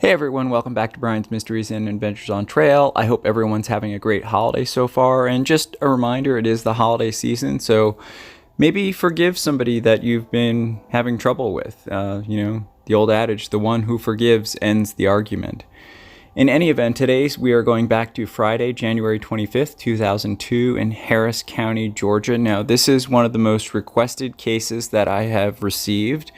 Hey everyone, welcome back to Brian's Mysteries and Adventures on Trail. I hope everyone's having a great holiday so far, and just a reminder, it is the holiday season, so maybe forgive somebody that you've been having trouble with. The old adage, the one who forgives ends the argument. In any event, today we are going back to Friday, January 25th, 2002 in Harris County, Georgia. Now, this is one of the most requested cases that I have received,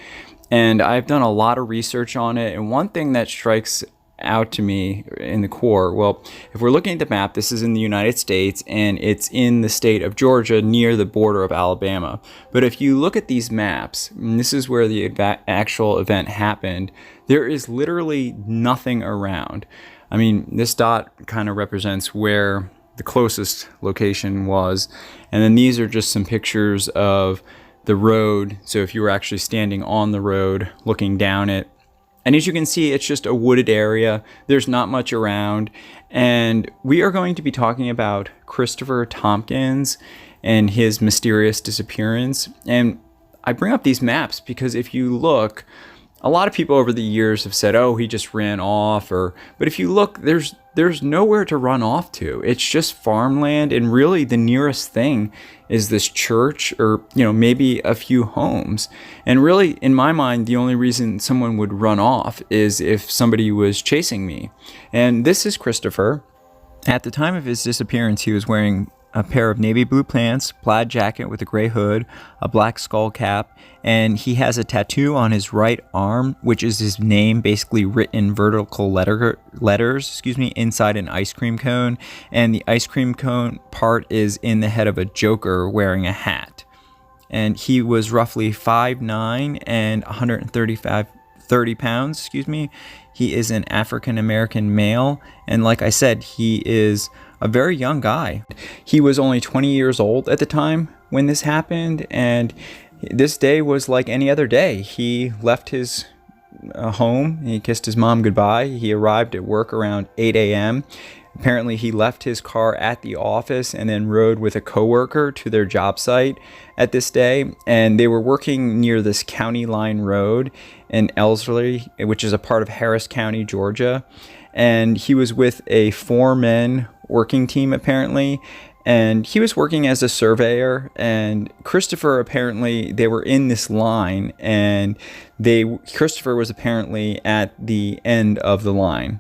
and I've done a lot of research on it. And one thing that strikes out to me in the core, well, if we're looking at the map, this is in the United States, and it's in the state of Georgia near the border of Alabama. But if you look at these maps, and this is where the actual event happened, there is literally nothing around. I mean, this dot kind of represents where the closest location was. And then these are just some pictures of the road. So if you were actually standing on the road looking down it, and as you can see, it's just a wooded area. There's not much around. And we are going to be talking about Christopher Thompkins and his mysterious disappearance. And I bring up these maps because if you look, a lot of people over the years have said, oh, he just ran off, but if you look, there's nowhere to run off to. It's just farmland, and really the nearest thing is this church or, maybe a few homes. And really, in my mind, the only reason someone would run off is if somebody was chasing me. And this is Christopher. At the time of his disappearance, he was wearing a pair of navy blue pants, plaid jacket with a gray hood, a black skull cap, and he has a tattoo on his right arm, which is his name basically written in vertical letters, inside an ice cream cone. And the ice cream cone part is in the head of a joker wearing a hat. And he was roughly 5'9" and 30 pounds. He is an African American male, and like I said, he is a very young guy. He was only 20 years old at the time when this happened, and this day was like any other day. He left his home, he kissed his mom goodbye, he arrived at work around 8 a.m. Apparently he left his car at the office and then rode with a coworker to their job site at this day, and they were working near this county line road in Elsley, which is a part of Harris County, Georgia. And he was with a 4-man working team apparently, and he was working as a surveyor. And Christopher, apparently they were in this line, and Christopher was apparently at the end of the line.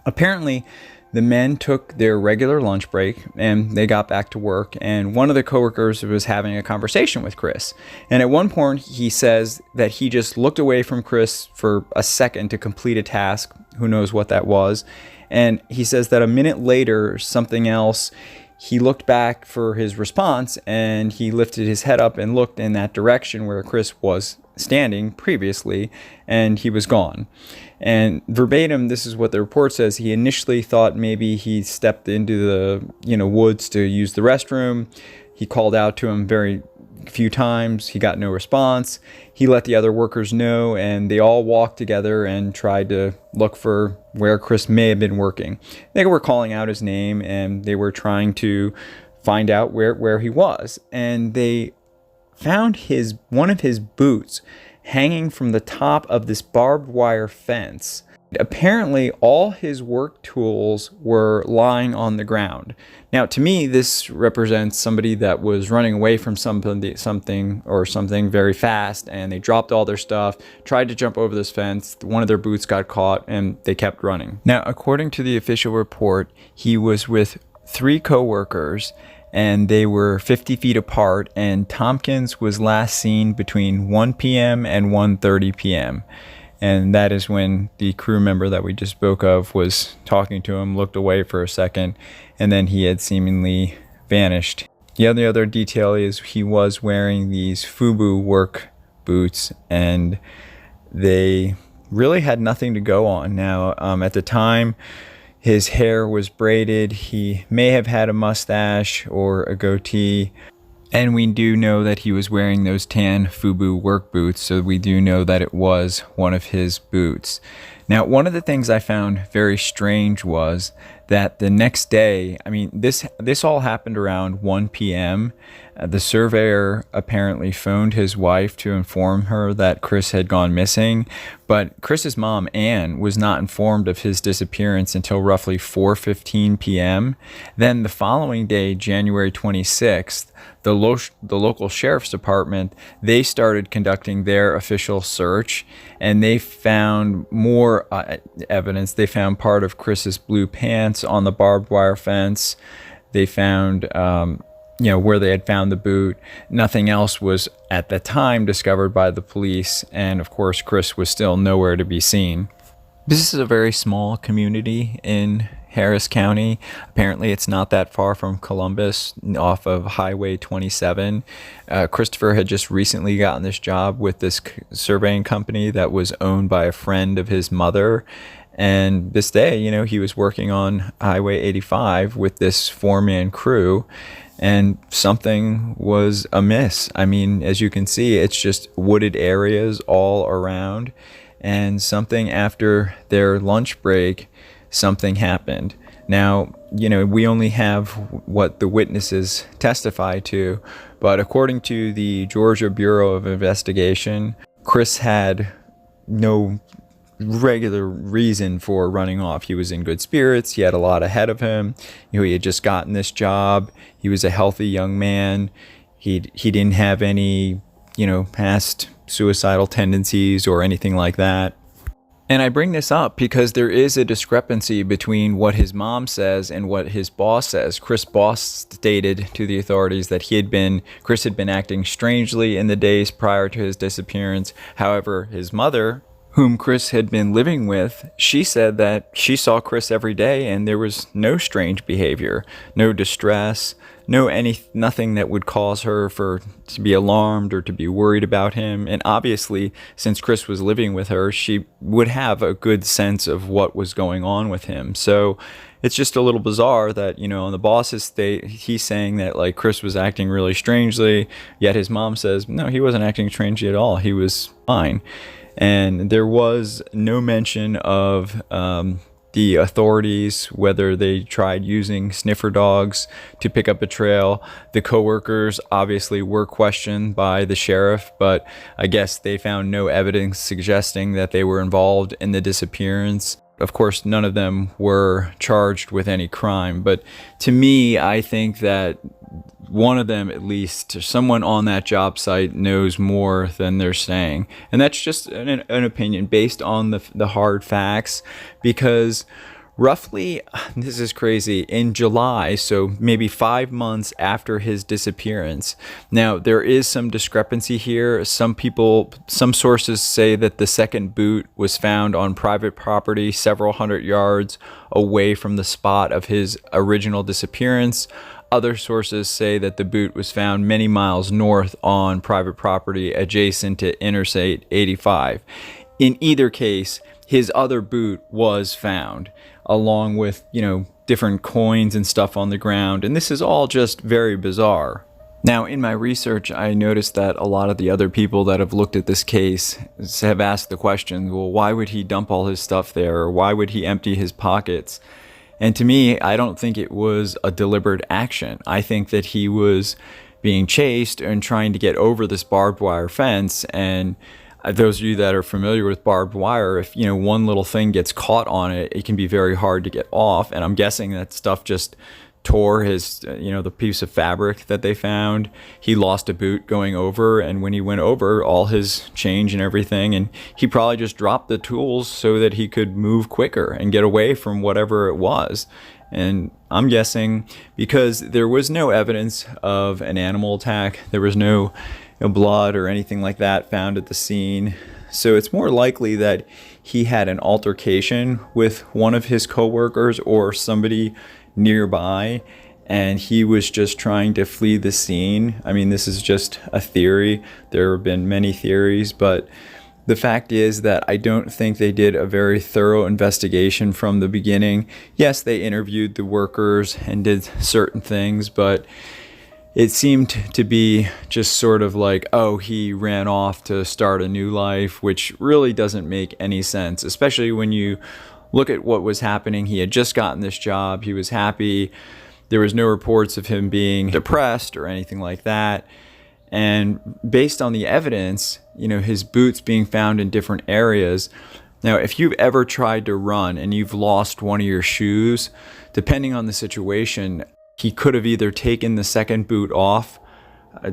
Apparently the men took their regular lunch break and they got back to work, and one of the coworkers was having a conversation with Chris. And at one point he says that he just looked away from Chris for a second to complete a task. Who knows what that was. And he says that a minute later, something else, he looked back for his response, and he lifted his head up and looked in that direction where Chris was standing previously, and he was gone. And verbatim, this is what the report says. He initially thought maybe he stepped into the woods to use the restroom. He called out to him very few times. He got no response. He let the other workers know, and they all walked together and tried to look for where Chris may have been working. They were calling out his name, and they were trying to find out where he was. And they found one of his boots hanging from the top of this barbed wire fence. Apparently, all his work tools were lying on the ground. Now, to me, this represents somebody that was running away from something very fast, and they dropped all their stuff, tried to jump over this fence. One of their boots got caught, and they kept running. Now, according to the official report, he was with 3 coworkers, and they were 50 feet apart, and Thompkins was last seen between 1 p.m. and 1:30 p.m. And that is when the crew member that we just spoke of was talking to him, looked away for a second, and then he had seemingly vanished. The other detail is he was wearing these FUBU work boots, and they really had nothing to go on. Now, at the time, his hair was braided. He may have had a mustache or a goatee. And we do know that he was wearing those tan FUBU work boots, so we do know that it was one of his boots. Now, one of the things I found very strange was that the next day, I mean, this all happened around 1 p.m., The surveyor apparently phoned his wife to inform her that Chris had gone missing, but Chris's mom, Ann, was not informed of his disappearance until roughly 4:15 p.m. Then the following day, January 26th, the local sheriff's department, they started conducting their official search, and they found more evidence. They found part of Chris's blue pants on the barbed wire fence. They found where they had found the boot. Nothing else was at the time discovered by the police, and of course Chris was still nowhere to be seen. This is a very small community in Harris County. Apparently it's not that far from Columbus, off of Highway 27. Christopher had just recently gotten this job with this surveying company that was owned by a friend of his mother. And this day, he was working on Highway 85 with this 4-man crew, and something was amiss. I mean, as you can see, it's just wooded areas all around, and something after their lunch break, something happened. Now, we only have what the witnesses testify to, but according to the Georgia Bureau of Investigation, Chris had no regular reason for running off. He was in good spirits. He had a lot ahead of him. He had just gotten this job. He was a healthy young man. He didn't have any, past suicidal tendencies or anything like that. And I bring this up because there is a discrepancy between what his mom says and what his boss says. Chris' boss stated to the authorities that Chris had been acting strangely in the days prior to his disappearance. However, his mother, whom Chris had been living with, she said that she saw Chris every day and there was no strange behavior, no distress, nothing that would cause her to be alarmed or to be worried about him. And obviously, since Chris was living with her, she would have a good sense of what was going on with him. So it's just a little bizarre that, on the boss's state, he's saying that like Chris was acting really strangely, yet his mom says, no, he wasn't acting strangely at all. He was fine. And there was no mention of the authorities, whether they tried using sniffer dogs to pick up a trail. The coworkers obviously were questioned by the sheriff, but I guess they found no evidence suggesting that they were involved in the disappearance. Of course, none of them were charged with any crime, but to me, I think that one of them, at least, someone on that job site, knows more than they're saying. And that's just an opinion based on the hard facts, because roughly, this is crazy, in July, so maybe 5 months after his disappearance. Now, there is some discrepancy here. Some sources say that the second boot was found on private property several hundred yards away from the spot of his original disappearance. Other sources say that the boot was found many miles north on private property adjacent to Interstate 85. In either case, his other boot was found, along with, different coins and stuff on the ground. And this is all just very bizarre. Now, in my research, I noticed that a lot of the other people that have looked at this case have asked the question, well, why would he dump all his stuff there? Or why would he empty his pockets? And to me, I don't think it was a deliberate action. I think that he was being chased and trying to get over this barbed wire fence. And those of you that are familiar with barbed wire, if one little thing gets caught on it, it can be very hard to get off. And I'm guessing that stuff just tore his, the piece of fabric that they found. He lost a boot going over, and when he went over, all his change and everything, and he probably just dropped the tools so that he could move quicker and get away from whatever it was. And I'm guessing because there was no evidence of an animal attack, there was no blood or anything like that found at the scene. So it's more likely that he had an altercation with one of his coworkers or somebody nearby, and he was just trying to flee the scene. I mean, this is just a theory. There have been many theories, but the fact is that I don't think they did a very thorough investigation from the beginning. Yes, they interviewed the workers and did certain things, but it seemed to be just sort of like, oh, he ran off to start a new life, which really doesn't make any sense, especially when you look at what was happening. He had just gotten this job. He was happy. There was no reports of him being depressed or anything like that. And based on the evidence, his boots being found in different areas. Now, if you've ever tried to run and you've lost one of your shoes, depending on the situation, he could have either taken the second boot off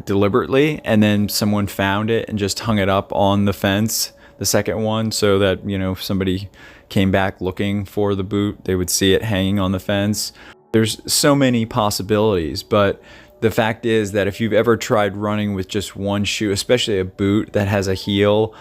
deliberately, and then someone found it and just hung it up on the fence, the second one, so that, if somebody came back looking for the boot, they would see it hanging on the fence. There's so many possibilities, but the fact is that if you've ever tried running with just one shoe, especially a boot that has a heel,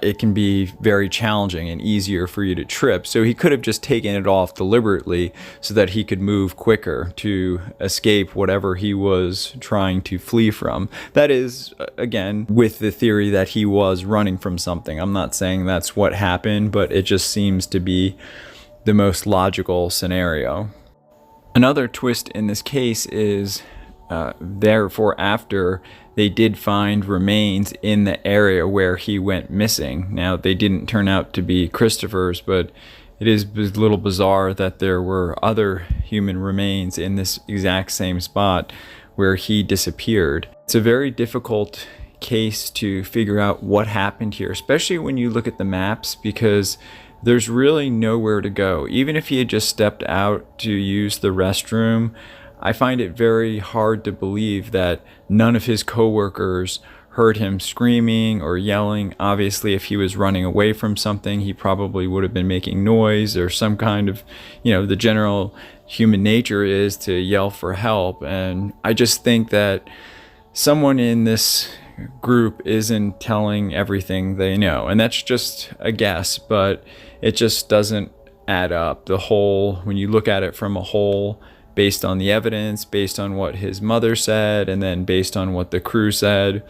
it can be very challenging and easier for you to trip. So he could have just taken it off deliberately so that he could move quicker to escape whatever he was trying to flee from. That is, again, with the theory that he was running from something. I'm not saying that's what happened, but it just seems to be the most logical scenario. Another twist in this case is therefore after they did find remains in the area where he went missing. Now, they didn't turn out to be Christopher's, but it is a little bizarre that there were other human remains in this exact same spot where he disappeared. It's a very difficult case to figure out what happened here, especially when you look at the maps, because there's really nowhere to go. Even if he had just stepped out to use the restroom, I find it very hard to believe that none of his coworkers heard him screaming or yelling. Obviously, if he was running away from something, he probably would have been making noise or some kind of, the general human nature is to yell for help. And I just think that someone in this group isn't telling everything they know. And that's just a guess, but it just doesn't add up. When you look at it from a whole, based on the evidence, based on what his mother said, and then based on what the crew said,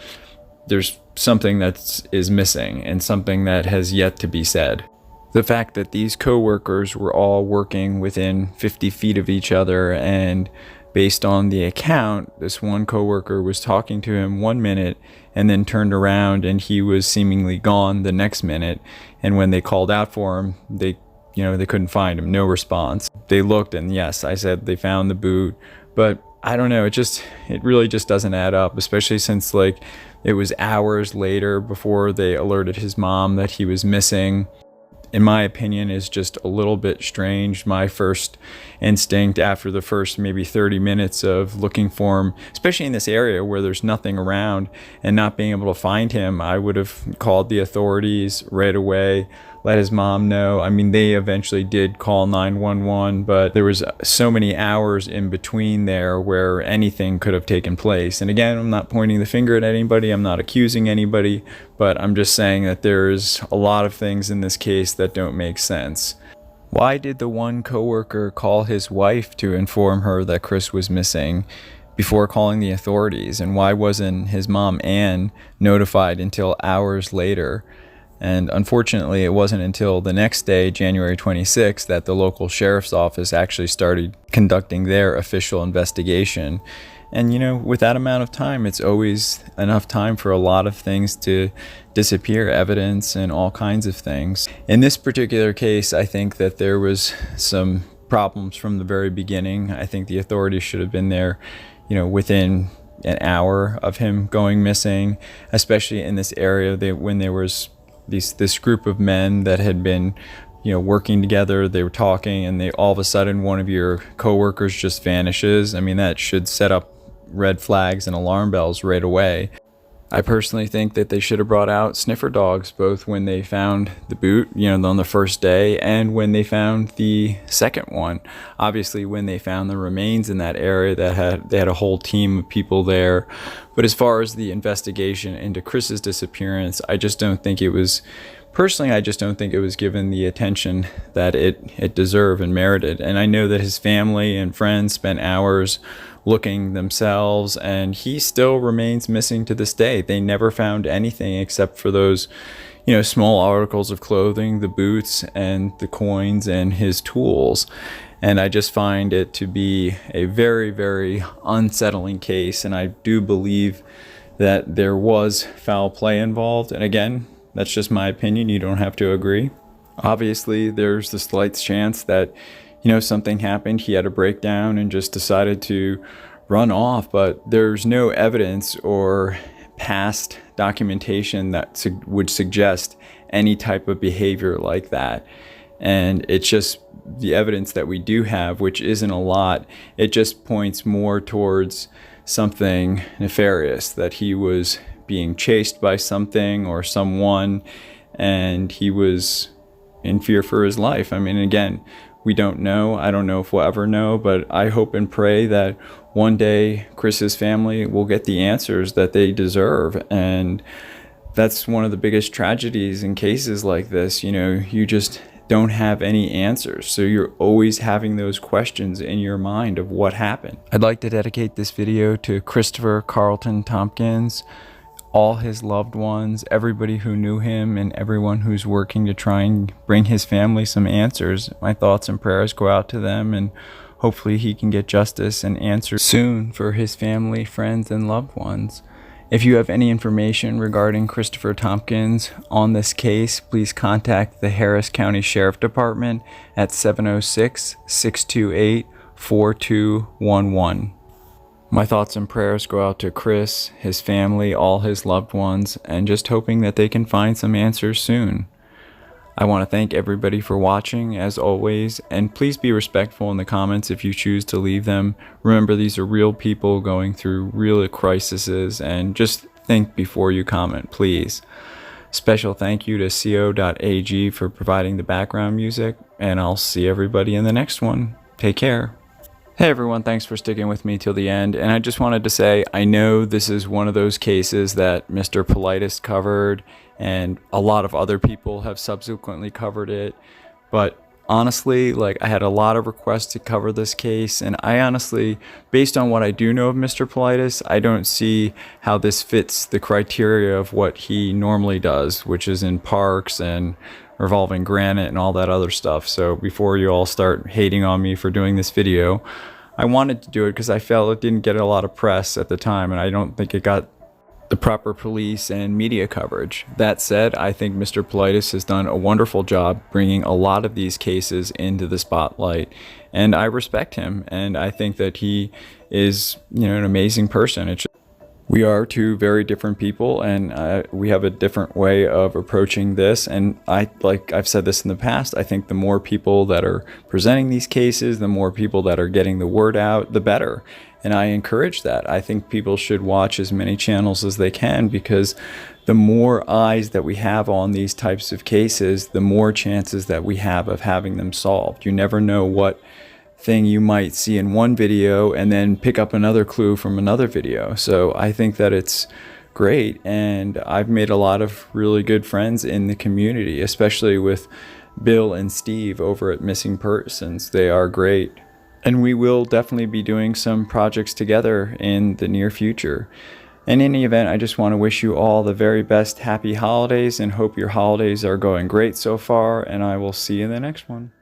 there's something that is missing and something that has yet to be said. The fact that these co-workers were all working within 50 feet of each other, and based on the account, this one co-worker was talking to him 1 minute and then turned around and he was seemingly gone the next minute. And when they called out for him, they couldn't find him, no response. They looked, and yes, I said they found the boot, but I don't know, it really just doesn't add up, especially since it was hours later before they alerted his mom that he was missing. In my opinion, is just a little bit strange. My first instinct after the first maybe 30 minutes of looking for him, especially in this area where there's nothing around, and not being able to find him, I would have called the authorities right away, let his mom know. I mean, they eventually did call 911, but there was so many hours in between there where anything could have taken place. And again, I'm not pointing the finger at anybody, I'm not accusing anybody, but I'm just saying that there's a lot of things in this case that don't make sense. Why did the one coworker call his wife to inform her that Chris was missing before calling the authorities? And why wasn't his mom, Ann, notified until hours later? And unfortunately, it wasn't until the next day, January 26th, that the local sheriff's office actually started conducting their official investigation. And, with that amount of time, it's always enough time for a lot of things to disappear, evidence and all kinds of things. In this particular case, I think that there was some problems from the very beginning. I think the authorities should have been there, within an hour of him going missing, especially in this area when there was this group of men that had been working together. They were talking, and all of a sudden one of your coworkers just vanishes. I mean, that should set up red flags and alarm bells right away. I personally think that they should have brought out sniffer dogs, both when they found the boot, on the first day, and when they found the second one. Obviously, when they found the remains in that area, they had a whole team of people there. But as far as the investigation into Chris's disappearance, I just don't think it was given the attention that it deserved and merited. And I know that his family and friends spent hours looking themselves, and he still remains missing to this day. They never found anything except for those, small articles of clothing, the boots and the coins and his tools. And I just find it to be a very, very unsettling case. And I do believe that there was foul play involved. And again, that's just my opinion. You don't have to agree. Obviously, there's the slight chance that something happened, he had a breakdown and just decided to run off, but there's no evidence or past documentation that would suggest any type of behavior like that. And it's just the evidence that we do have, which isn't a lot. It just points more towards something nefarious, that he was being chased by something or someone, and he was in fear for his life. I mean, again, we don't know. I don't know if we'll ever know, but I hope and pray that one day Chris's family will get the answers that they deserve. And that's one of the biggest tragedies in cases like this. You just don't have any answers. So you're always having those questions in your mind of what happened. I'd like to dedicate this video to Christopher Carlton Thompkins, all his loved ones, everybody who knew him, and everyone who's working to try and bring his family some answers. My thoughts and prayers go out to them, and hopefully he can get justice and answers soon for his family, friends, and loved ones. If you have any information regarding Christopher Thompkins on this case, please contact the Harris County Sheriff Department at 706-628-4211. My thoughts and prayers go out to Chris, his family, all his loved ones, and just hoping that they can find some answers soon. I want to thank everybody for watching, as always, and please be respectful in the comments if you choose to leave them. Remember, these are real people going through real crises, and just think before you comment, please. Special thank you to co.ag for providing the background music, and I'll see everybody in the next one. Take care. Hey everyone, thanks for sticking with me till the end. And I just wanted to say, I know this is one of those cases that Mr. Politis covered, and a lot of other people have subsequently covered it. But honestly, I had a lot of requests to cover this case, and I honestly, based on what I do know of Mr. Politis, I don't see how this fits the criteria of what he normally does, which is in parks and revolving granite and all that other stuff. So before you all start hating on me for doing this video, I wanted to do it because I felt it didn't get a lot of press at the time, and I don't think it got the proper police and media coverage. That said, I think Mr. Politis has done a wonderful job bringing a lot of these cases into the spotlight, and I respect him, and I think that he is, an amazing person. We are two very different people, and we have a different way of approaching this. And I've said this in the past, I think the more people that are presenting these cases, the more people that are getting the word out, the better. And I encourage that. I think people should watch as many channels as they can, because the more eyes that we have on these types of cases, the more chances that we have of having them solved. You never know what thing you might see in one video and then pick up another clue from another video. So I think that it's great, and I've made a lot of really good friends in the community, especially with Bill and Steve over at Missing Persons. They are great, and we will definitely be doing some projects together in the near future. In any event, I just want to wish you all the very best happy holidays, and hope your holidays are going great so far, and I will see you in the next one.